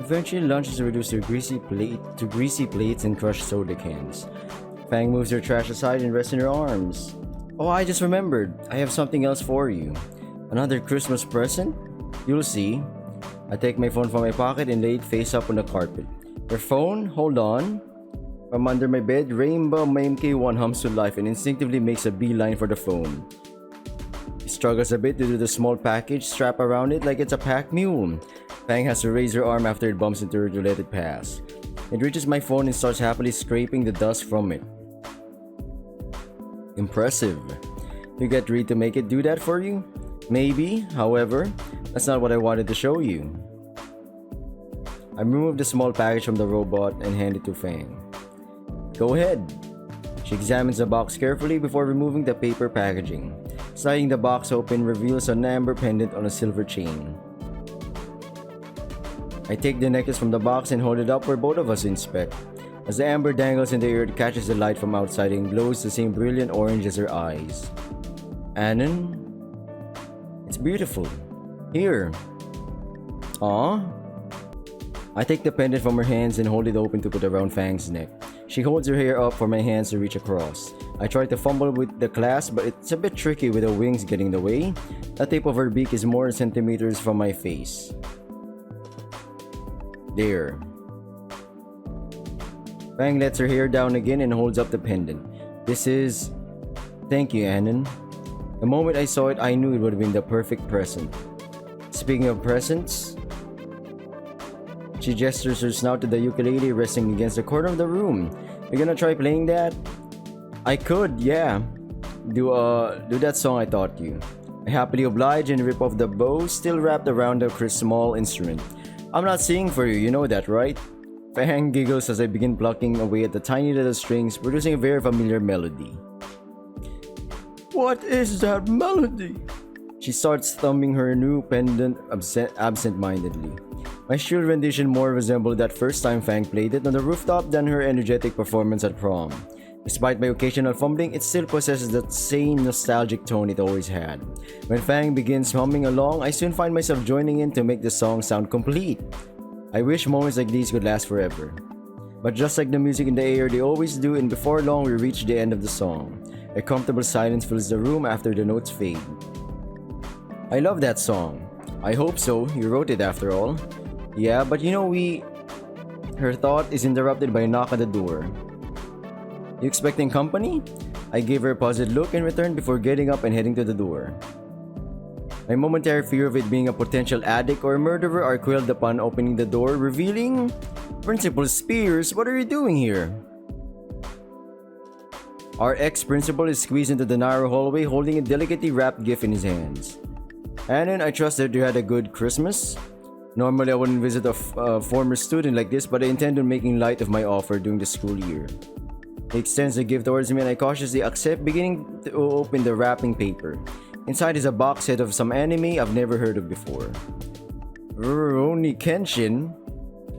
Eventually, lunch is reduced to greasy plates and crushed soda cans. Fang moves her trash aside and rests in her arms. Oh, I just remembered. I have something else for you. Another Christmas present? You'll see. I take my phone from my pocket and lay it face up on the carpet. Your phone? Hold on. From under my bed, Rainbow MK1 hums to life and instinctively makes a beeline for the phone. He struggles a bit due to the small package strapped around it like it's a pack mule. Fang has to raise her arm after it bumps into her to let it pass. It reaches my phone and starts happily scraping the dust from it. Impressive. You get Reed to make it do that for you? Maybe, however, that's not what I wanted to show you. I remove the small package from the robot and hand it to Fang. Go ahead. She examines the box carefully before removing the paper packaging. Sliding the box open reveals an amber pendant on a silver chain. I take the necklace from the box and hold it up for both of us to inspect. As the amber dangles in the air, it catches the light from outside and glows the same brilliant orange as her eyes. Anon? It's beautiful. Here. Aw? I take the pendant from her hands and hold it open to put around Fang's neck. She holds her hair up for my hands to reach across. I try to fumble with the clasp, but it's a bit tricky with the wings getting in the way. The tip of her beak is more centimeters from my face. There. Fang lets her hair down again and holds up the pendant. This is... Thank you, Anon. The moment I saw it, I knew it would have been the perfect present. Speaking of presents... She gestures her snout to the ukulele resting against the corner of the room. You gonna try playing that? I could, yeah. Do that song I taught you. I happily oblige and rip off the bow still wrapped around the small instrument. I'm not singing for you, you know that, right? Fang giggles as I begin plucking away at the tiny little strings, producing a very familiar melody. What is that melody? She starts thumbing her new pendant absent-mindedly. My shrill rendition more resembled that first time Fang played it on the rooftop than her energetic performance at prom. Despite my occasional fumbling, it still possesses that same nostalgic tone it always had. When Fang begins humming along, I soon find myself joining in to make the song sound complete. I wish moments like these could last forever. But just like the music in the air, they always do, and before long we reach the end of the song. A comfortable silence fills the room after the notes fade. I love that song. I hope so, you wrote it after all. Yeah, but you know Her thought is interrupted by a knock at the door. You expecting company? I gave her a puzzled look in return before getting up and heading to the door. My momentary fear of it being a potential addict or a murderer are quelled upon opening the door, revealing... Principal Spears, what are you doing here? Our ex-principal is squeezed into the narrow hallway holding a delicately wrapped gift in his hands. Anon, I trust that you had a good Christmas? Normally I wouldn't visit a former student like this, but I intend on making light of my offer during the school year. He extends the gift towards me and I cautiously accept, beginning to open the wrapping paper. Inside is a box set of some anime I've never heard of before. Rurouni Kenshin?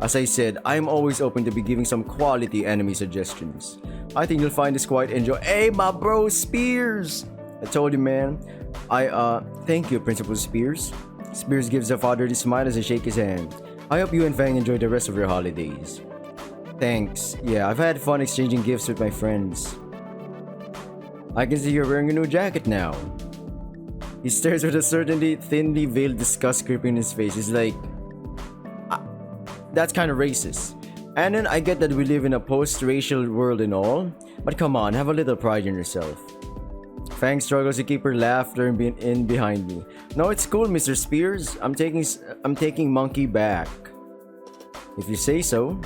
As I said, I'm always open to be giving some quality anime suggestions. I think you'll find this quite enjoy. Hey, my bro, Spears! I told you, man. Thank you, Principal Spears. Spears gives a fatherly smile as I shake his hand. I hope you and Fang enjoy the rest of your holidays. Thanks. Yeah, I've had fun exchanging gifts with my friends. I can see you're wearing a new jacket now. He stares with a certainly thinly veiled disgust creeping in his face. He's like... that's kind of racist. And then I get that we live in a post-racial world and all, but come on, have a little pride in yourself. Fang struggles to keep her laughter in behind me. No, it's cool, Mr. Spears. I'm taking Monkey back. If you say so.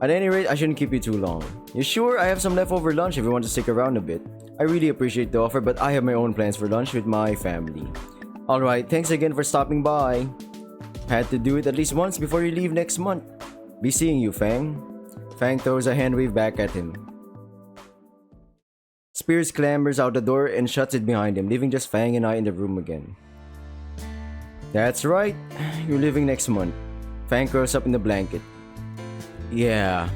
At any rate, I shouldn't keep you too long. You sure? I have some leftover lunch if you want to stick around a bit. I really appreciate the offer, but I have my own plans for lunch with my family. Alright, thanks again for stopping by. Had to do it at least once before you leave next month. Be seeing you, Fang. Fang throws a hand wave back at him. Spears clambers out the door and shuts it behind him, leaving just Fang and I in the room again. That's right, you're leaving next month. Fang curls up in the blanket. Yeah.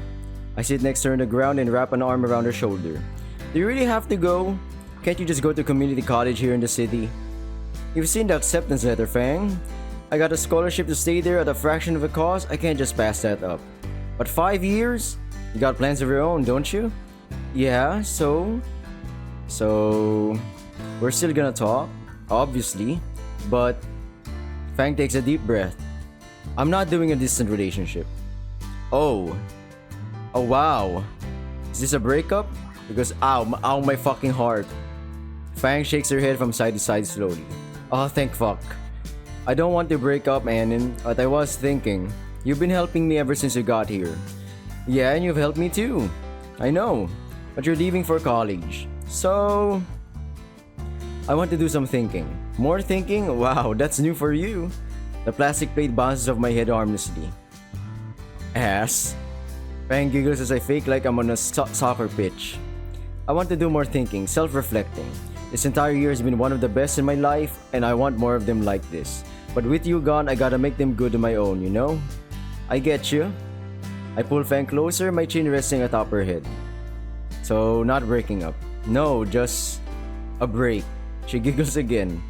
I sit next to her on the ground and wrap an arm around her shoulder. Do you really have to go? Can't you just go to community college here in the city? You've seen the acceptance letter, Fang. I got a scholarship to stay there at a fraction of the cost. I can't just pass that up. But 5 years? You got plans of your own, don't you? Yeah, so we're still gonna talk, obviously, but Fang takes a deep breath. I'm not doing a distant relationship. Oh wow. Is this a breakup? Because ow my fucking heart. Fang shakes her head from side to side slowly. Oh, thank fuck. I don't want to break up, Anon, but I was thinking, you've been helping me ever since you got here. Yeah, and you've helped me too. I know, but you're leaving for college. So, I want to do some thinking. More thinking? Wow, that's new for you. The plastic plate bounces off my head harmlessly. Ass. Fang giggles as I fake like I'm on a soccer pitch. I want to do more thinking, self-reflecting. This entire year has been one of the best in my life, and I want more of them like this. But with you gone, I gotta make them good on my own, you know? I get you. I pull Fang closer, my chin resting atop her head. So, not breaking up. No, just a break. She giggles again.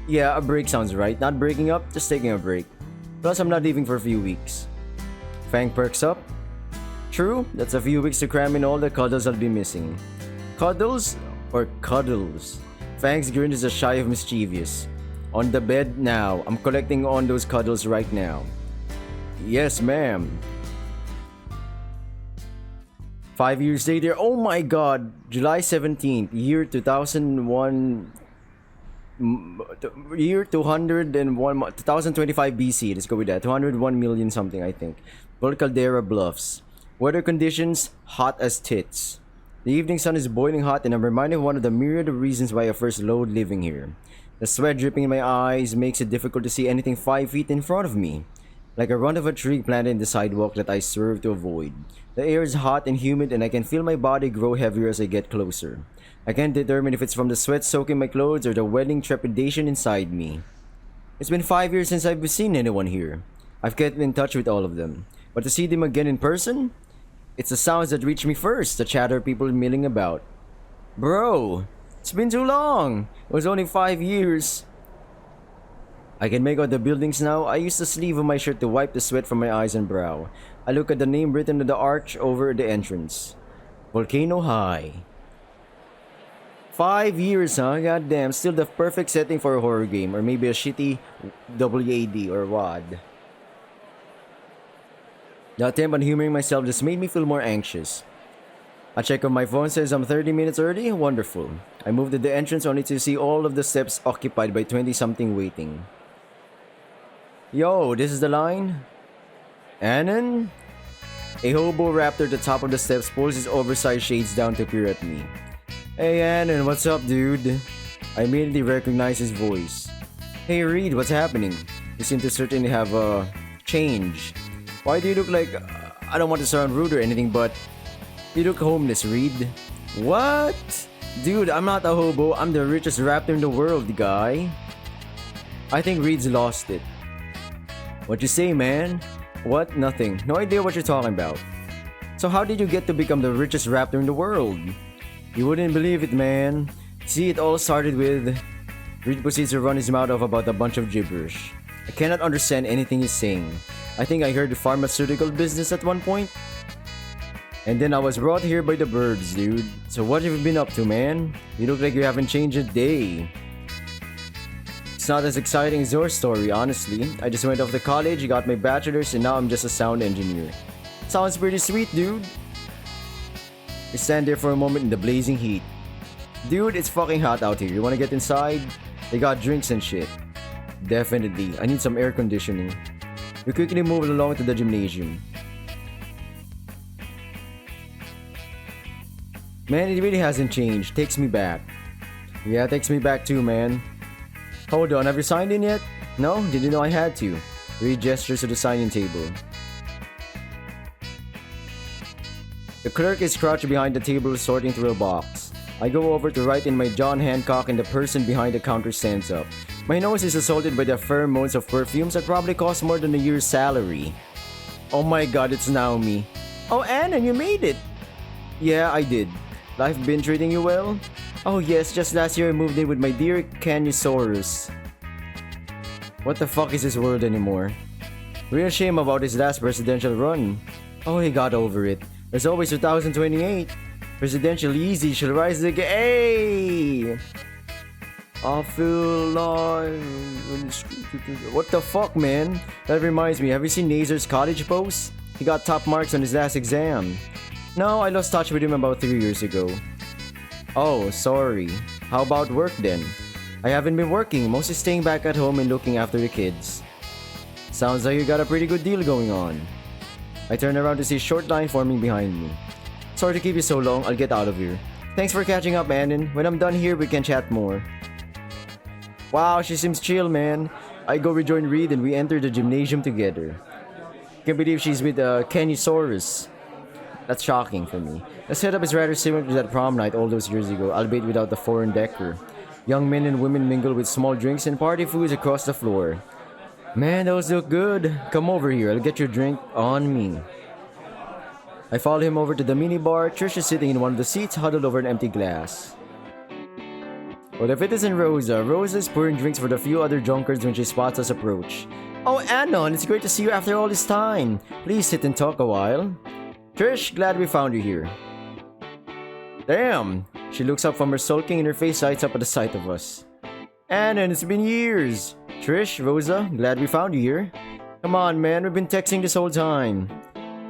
Yeah, a break sounds right. Not breaking up, just taking a break. Plus, I'm not leaving for a few weeks. Fang perks up. True, that's a few weeks to cram in all the cuddles I'll be missing. Cuddles or cuddles? Fang's grin is a shy of mischievous. On the bed now. I'm collecting on those cuddles right now. Yes, ma'am. 5 years later, oh my god, July 17th, year 2001, year 2025 BC, let's go with that, 201 million something I think. Caldera Bluffs. Weather conditions, hot as tits. The evening sun is boiling hot and I'm reminded of one of the myriad of reasons why I first loathed living here. The sweat dripping in my eyes makes it difficult to see anything 5 feet in front of me. Like a run of a tree planted in the sidewalk that I swerve to avoid. The air is hot and humid and I can feel my body grow heavier as I get closer. I can't determine if it's from the sweat soaking my clothes or the welling trepidation inside me. It's been 5 years since I've seen anyone here. I've kept in touch with all of them. But to see them again in person? It's the sounds that reach me first, the chatter people milling about. Bro, it's been too long. It was only 5 years. I can make out the buildings now. I use the sleeve of my shirt to wipe the sweat from my eyes and brow. I look at the name written on the arch over the entrance. Volcano High. 5 years, huh? Goddamn, still the perfect setting for a horror game. Or maybe a shitty WAD or WAD. The attempt on humoring myself just made me feel more anxious. A check on my phone says I'm 30 minutes early. Wonderful. I moved to the entrance only to see all of the steps occupied by 20-something waiting. Yo, this is the line? Anon? A hobo raptor at the top of the steps pulls his oversized shades down to peer at me. Hey Anon, what's up, dude? I immediately recognize his voice. Hey Reed, what's happening? You seem to certainly have change. Why do you look like... I don't want to sound rude or anything, but... You look homeless, Reed. What? Dude, I'm not a hobo. I'm the richest raptor in the world, guy. I think Reed's lost it. What you say, man? What? Nothing. No idea what you're talking about. So how did you get to become the richest raptor in the world? You wouldn't believe it, man. See, it all started with... Reed proceeds to run his mouth off about a bunch of gibberish. I cannot understand anything he's saying. I think I heard the pharmaceutical business at one point. And then I was brought here by the birds, dude. So what have you been up to, man? You look like you haven't changed a day. It's not as exciting as your story, honestly. I just went off to college, got my bachelor's, and now I'm just a sound engineer. Sounds pretty sweet, dude. We stand there for a moment in the blazing heat. Dude, it's fucking hot out here. You wanna get inside? They got drinks and shit. Definitely. I need some air conditioning. We quickly moved along to the gymnasium. Man, it really hasn't changed. Takes me back. Yeah, takes me back too, man. Hold on, have you signed in yet? No? Didn't know I had to. Reed gestures to the sign-in table. The clerk is crouched behind the table sorting through a box. I go over to write in my John Hancock and the person behind the counter stands up. My nose is assaulted by the pheromones of perfumes that probably cost more than a year's salary. Oh my god, it's Naomi. Oh, Anon, you made it! Yeah, I did. Life been treating you well? Oh yes, just last year I moved in with my dear Canyosaurus. What the fuck is this world anymore? Real shame about his last presidential run. Oh, he got over it. There's always 2028. Presidential easy shall rise again. Hey! I feel like... What the fuck, man? That reminds me, have you seen Nazar's college post? He got top marks on his last exam. No, I lost touch with him about 3 years ago. Oh, sorry. How about work then? I haven't been working, mostly staying back at home and looking after the kids. Sounds like you got a pretty good deal going on. I turn around to see a short line forming behind me. Sorry to keep you so long, I'll get out of here. Thanks for catching up, Anon. When I'm done here, we can chat more. Wow, she seems chill, man. I go rejoin Reed and we enter the gymnasium together. Can't believe she's with Kenyosaurus. That's shocking for me. The setup is rather similar to that prom night all those years ago, albeit without the foreign decor. Young men and women mingle with small drinks and party foods across the floor. Man, those look good. Come over here, I'll get your drink on me. I follow him over to the minibar. Trish is sitting in one of the seats, huddled over an empty glass. Well, if it isn't Rosa, Rosa is pouring drinks for the few other drunkards when she spots us approach. Oh, Anon, it's great to see you after all this time. Please sit and talk a while. Trish, glad we found you here. Damn! She looks up from her sulking and her face lights up at the sight of us. Anon, it's been years! Trish, Rosa, glad we found you here. Come on, man, we've been texting this whole time.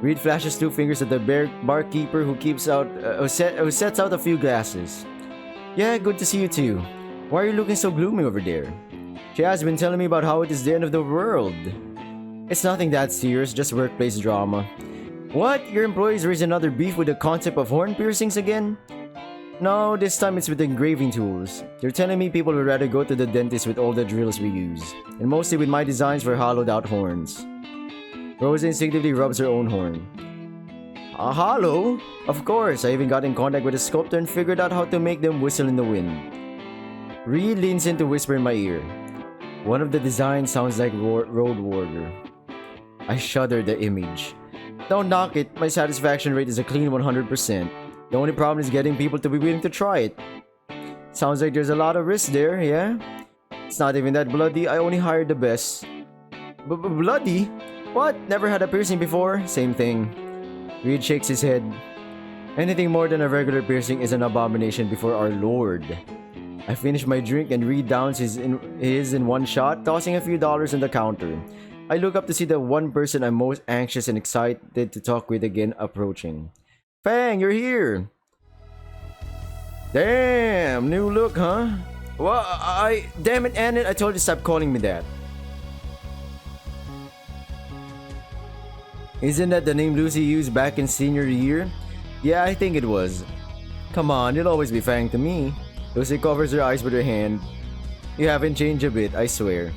Reed flashes 2 fingers at the barkeeper who sets out a few glasses. Yeah, good to see you too. Why are you looking so gloomy over there? She has been telling me about how it is the end of the world. It's nothing that serious, just workplace drama. What? Your employees raised another beef with the concept of horn piercings again? No, this time it's with engraving tools. You're telling me people would rather go to the dentist with all the drills we use, and mostly with my designs for hollowed out horns. Rosa instinctively rubs her own horn. Hollow? Of course, I even got in contact with a sculptor and figured out how to make them whistle in the wind. Reed leans in to whisper in my ear. One of the designs sounds like Road Warrior. I shudder the image. Don't knock it, my satisfaction rate is a clean 100%. The only problem is getting people to be willing to try it. Sounds like there's a lot of risk there, yeah? It's not even that bloody, I only hired the best. Bloody? What? Never had a piercing before? Same thing. Reed shakes his head. Anything more than a regular piercing is an abomination before our Lord. I finish my drink and Reed downs his in one shot, tossing a few dollars on the counter. I look up to see the one person I'm most anxious and excited to talk with again approaching. Fang, you're here! Damn, new look, huh? Well, damn it, Anon, I told you to stop calling me that. Isn't that the name Lucy used back in senior year? Yeah, I think it was. Come on, you'll always be Fang to me. Lucy covers her eyes with her hand. You haven't changed a bit, I swear.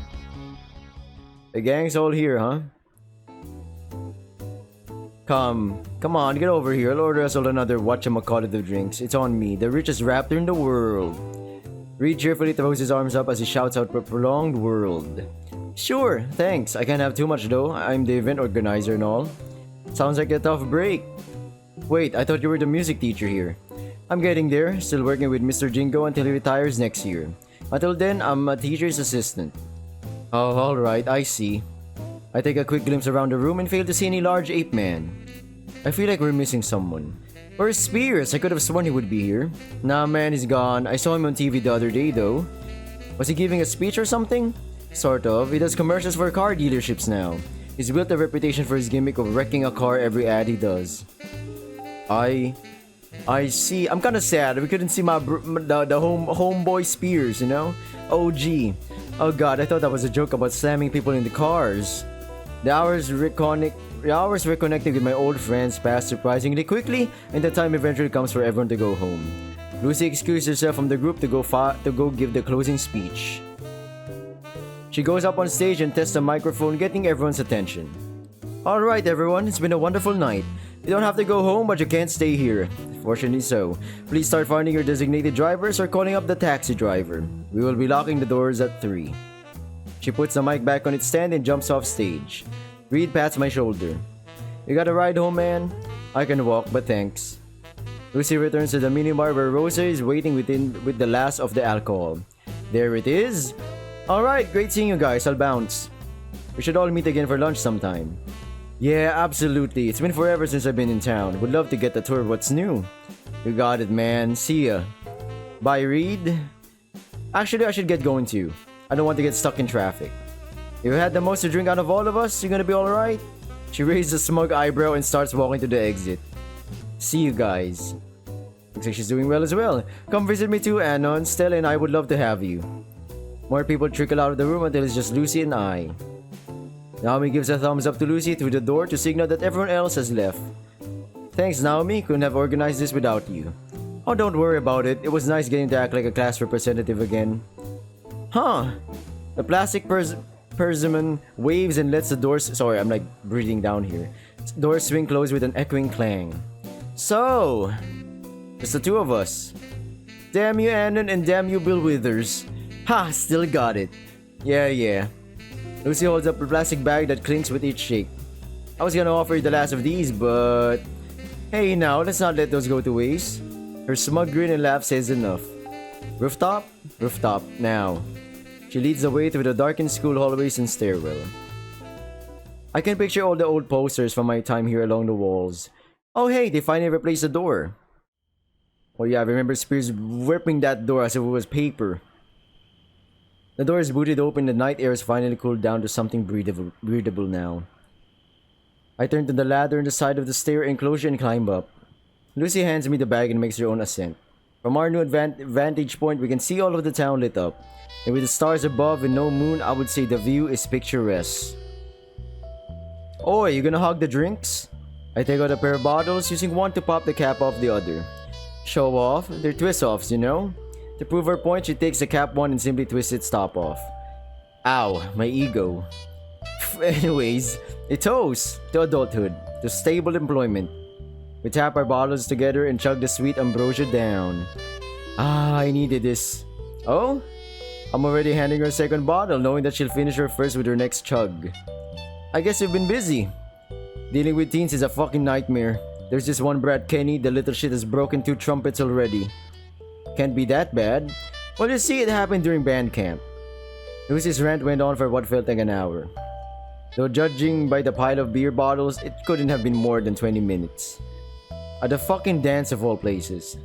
The gang's all here, huh? Come on, get over here. I'll order us all another whatchamacallit of drinks. It's on me, the richest raptor in the world. Reed cheerfully throws his arms up as he shouts out for prolonged world. Sure, thanks. I can't have too much though. I'm the event organizer and all. Sounds like a tough break. Wait, I thought you were the music teacher here. I'm getting there, still working with Mr. Jingo until he retires next year. Until then, I'm a teacher's assistant. Oh, alright, I see. I take a quick glimpse around the room and fail to see any large ape man. I feel like we're missing someone. Where's Spears? I could have sworn he would be here. Nah man, he's gone. I saw him on TV the other day though. Was he giving a speech or something? Sort of. He does commercials for car dealerships now. He's built a reputation for his gimmick of wrecking a car every ad he does. I see. I'm kinda sad. We couldn't see the homeboy Spears, you know? OG. Oh god, I thought that was a joke about slamming people in the cars. The hours reconnecting with my old friends passed surprisingly quickly, and the time eventually comes for everyone to go home. Lucy excused herself from the group to go give the closing speech. She goes up on stage and tests the microphone, getting everyone's attention. Alright everyone, it's been a wonderful night. You don't have to go home, but you can't stay here. Fortunately so. Please start finding your designated drivers or calling up the taxi driver. We will be locking the doors at 3. She puts the mic back on its stand and jumps off stage. Reed pats my shoulder. You got a ride home, man? I can walk, but thanks. Lucy returns to the minibar where Rosa is waiting with the last of the alcohol. There it is. Alright, great seeing you guys. I'll bounce. We should all meet again for lunch sometime. Yeah, absolutely. It's been forever since I've been in town. Would love to get the tour of what's new. You got it, man. See ya. Bye, Reed. Actually, I should get going too. I don't want to get stuck in traffic. You had the most to drink out of all of us? You gonna be alright? She raises a smug eyebrow and starts walking to the exit. See you guys. Looks like she's doing well as well. Come visit me too, Anon. Stella and I would love to have you. More people trickle out of the room until it's just Lucy and I. Naomi gives a thumbs up to Lucy through the door to signal that everyone else has left. Thanks, Naomi. Couldn't have organized this without you. Oh, don't worry about it. It was nice getting to act like a class representative again. Huh. The plastic persimmon waves and lets the doors... Sorry, I'm like breathing down here. Doors swing closed with an echoing clang. So... Just the two of us. Damn you, Anon, and damn you, Bill Withers. Ha! Still got it. Yeah. Lucy holds up a plastic bag that clinks with each shake. I was gonna offer you the last of these, but... Hey now, let's not let those go to waste. Her smug grin and laugh says enough. Rooftop? Rooftop, now. She leads the way through the darkened school hallways and stairwell. I can picture all the old posters from my time here along the walls. Oh hey, they finally replaced the door. Oh yeah, I remember Spears ripping that door as if it was paper. The door is booted open, the night air is finally cooled down to something breathable now. I turn to the ladder on the side of the stair enclosure and climb up. Lucy hands me the bag and makes her own ascent. From our new vantage point, we can see all of the town lit up. And with the stars above and no moon, I would say the view is picturesque. Oi, you gonna hog the drinks? I take out a pair of bottles, using one to pop the cap off the other. Show off? They're twist-offs, you know? To prove her point, she takes the cap one and simply twists its top off. Ow, my ego. Anyways, a toast to adulthood, to stable employment. We tap our bottles together and chug the sweet ambrosia down. Ah, I needed this. Oh? I'm already handing her a second bottle, knowing that she'll finish her first with her next chug. I guess you've been busy. Dealing with teens is a fucking nightmare. There's this one Brad Kenny, the little shit has broken 2 trumpets already. Can't be that bad. Well, you see, it happened during band camp. Lucy's rant went on for what felt like an hour. Though judging by the pile of beer bottles, it couldn't have been more than 20 minutes. At the fucking dance of all places.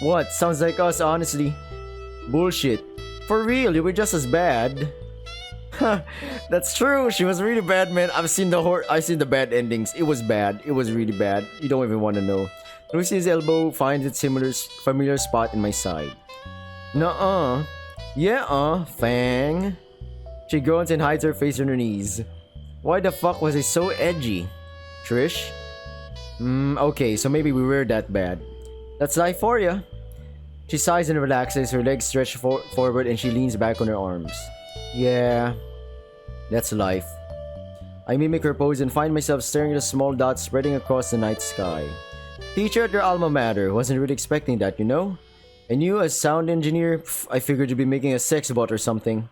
What? Sounds like us, honestly. Bullshit. For real, you were just as bad. That's true. She was really bad, man. I've seen the bad endings. It was bad. It was really bad. You don't even want to know. Lucy's elbow finds its familiar spot in my side. Nuh-uh. Yeah, Fang. She groans and hides her face on her knees. Why the fuck was I so edgy? Trish? Okay, so maybe we were that bad. That's life for ya. She sighs and relaxes, her legs stretch forward and she leans back on her arms. Yeah, that's life. I mimic her pose and find myself staring at a small dot spreading across the night sky. Teacher at your alma mater, wasn't really expecting that, you know? And you, as sound engineer, I figured you'd be making a sex bot or something.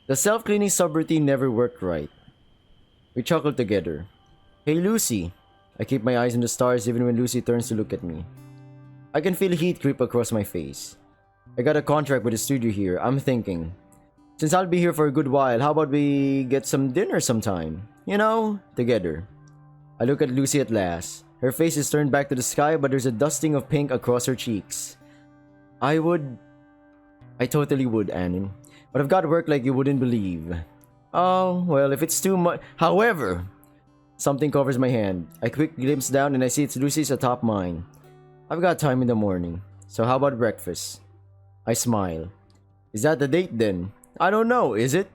The self-cleaning subroutine never worked right. We chuckle together. Hey Lucy. I keep my eyes on the stars even when Lucy turns to look at me. I can feel heat creep across my face. I got a contract with the studio here. I'm thinking, since I'll be here for a good while, how about we get some dinner sometime? You know, together. I look at Lucy at last. Her face is turned back to the sky, but there's a dusting of pink across her cheeks. I totally would, Anon. But I've got work like you wouldn't believe. Oh, well, if it's too much... However, something covers my hand. I quick glimpse down and I see it's Lucy's atop mine. I've got time in the morning. So how about breakfast? I smile. Is that the date then? I don't know, is it?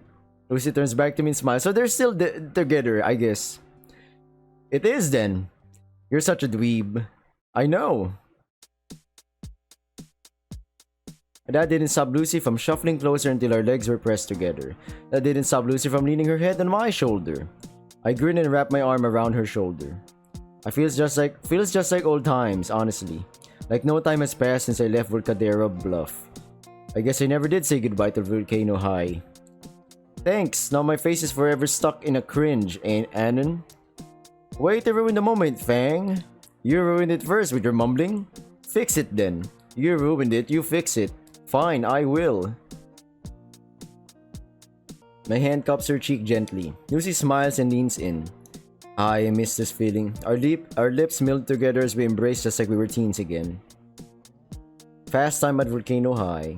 Lucy turns back to me and smiles. So they're still together, I guess. It is then. You're such a dweeb. I know. That didn't stop Lucy from shuffling closer until our legs were pressed together. That didn't stop Lucy from leaning her head on my shoulder. I grin and wrap my arm around her shoulder. I feels just like old times, honestly. Like no time has passed since I left Volcano Bluff. I guess I never did say goodbye to Volcano High. Thanks, now my face is forever stuck in a cringe, ain't Anon? Way to ruin the moment, Fang. You ruined it first with your mumbling. Fix it then. You ruined it, you fix it. Fine, I will. My hand cups her cheek gently. Lucy smiles and leans in. I miss this feeling. Our lips milled together as we embraced just like we were teens again. Fast time at Volcano High.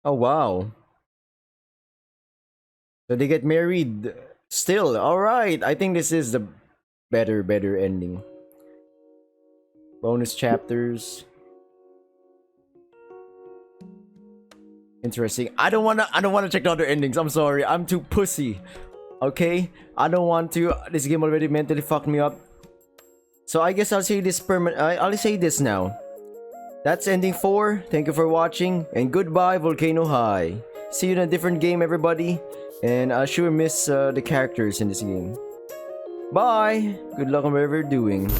Oh wow. So they get married still. Alright. I think this is the better ending. Bonus chapters. Interesting. I don't wanna check the other endings. I'm sorry. I'm too pussy. Okay? I don't want to. This game already mentally fucked me up. So I guess I'll say this I'll say this now. That's ending 4. Thank you for watching, and goodbye, Volcano High. See you in a different game, everybody. And I sure miss the characters in this game. Bye! Good luck on whatever you're doing.